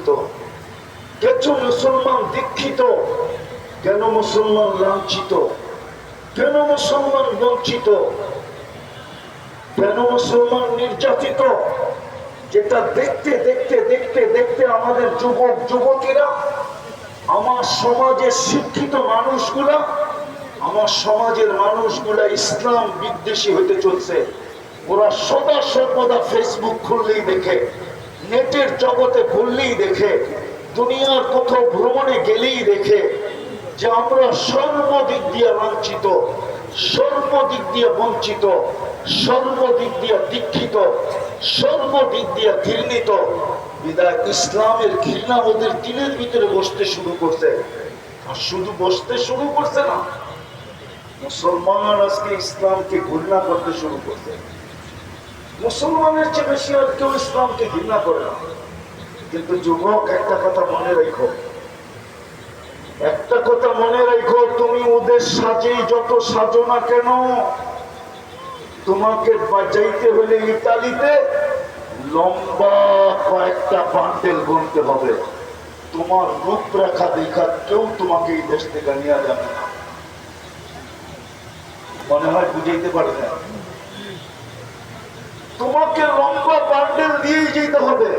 লাঞ্ছিত? কিছু মুসলমান দীক্ষিত, কেন মুসলমান লাঞ্ছিত? কেন মুসলমান বঞ্চিত? কেন মুসলমান নির্যাতিত? যেটা দেখতে দেখতে দেখতে দেখতে আমাদের যুবক যুবতীরা, আমার সমাজের শিক্ষিত মানুষগুলা, আমার সমাজের মানুষগুলা ইসলাম বিদ্বেষী হতে চলছে। ওরা সদা সর্বদা ফেসবুক খুললেই দেখে, নেটের জগতে ঘুরলেই দেখে, দুনিয়ার কোথাও ভ্রমণে গেলেই দেখে যে আমরা সর্বদিক দিয়ে লাঞ্ছিত, সর্বদিক দিয়ে বঞ্চিত, সর্বদিক দিয়ে দীক্ষিত, সর্বদিক দিয়ে ঘৃণিত। বিদায় ইসলামের ঘৃণা ওদের দিলের ভিতরে বসতে শুরু করছে। আর শুধু বসতে শুরু করছে না, মুসলমান আজকে ইসলামকে ঘৃণা করতে শুরু করছে। মুসলমানের চেয়ে বেশি আর কেউ ইসলামকে ঘৃণা করে না। কিন্তু যুবক, একটা কথা মনে রাখো, একটা কথা মনে রাখো, তুমি ওদের সাজেই যত সাজো না কেন, তোমাকে বাঁচাইতে হলে ইতালিতে লম্বা কয়েকটা বান্ডেল গুনতে হবে। তোমার রূপরেখা দেখা কেউ তোমাকে এই দেশ থেকে নিয়ে যাবে না। মনে হয় বুঝাইতে পারে না। তোমাকে লম্বা বান্ডেল দিয়েই যেতে হবে।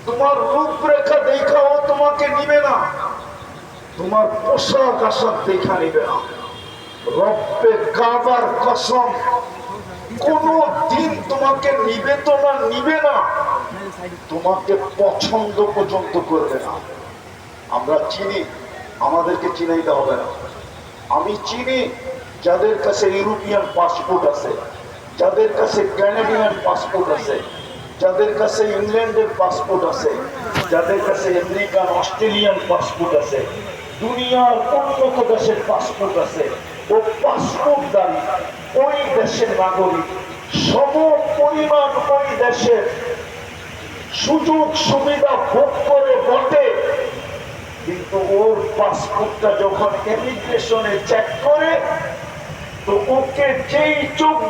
তোমার রূপরেখা দেখাও তোমাকে নিবে না, তোমার পোশাক আশাক দেখা নিবে না। রব্বে কাবার কসম, কোন দিন তোমাকে নিবে তো না, নিবে না, তোমাকে পছন্দ পর্যন্ত করবে না। আমরা চিনি, আমাদেরকে চিনাইতে হবে না। আমি চিনি যাদের কাছে ইউরোপিয়ান পাসপোর্ট আছে, যাদের কাছে ক্যানাডিয়ান পাসপোর্ট আছে, যাদের কাছে ইংল্যান্ডের পাসপোর্ট আছে, যাদের কাছে আমেরিকান অস্ট্রেলিয়ান পাসপোর্ট আছে, দুনিয়ার উন্নত দেশের পাসপোর্ট আছে। ও পাসপোর্টদারী, ওই দেশের নাগরিক, সম পরিমাণ ওই দেশের সুযোগ সুবিধা ভোগ করে বটে। কিন্তু ওর পাসপোর্টটা যখন ইমিগ্রেশনে চেক করে, তো ওকে যেই চোখ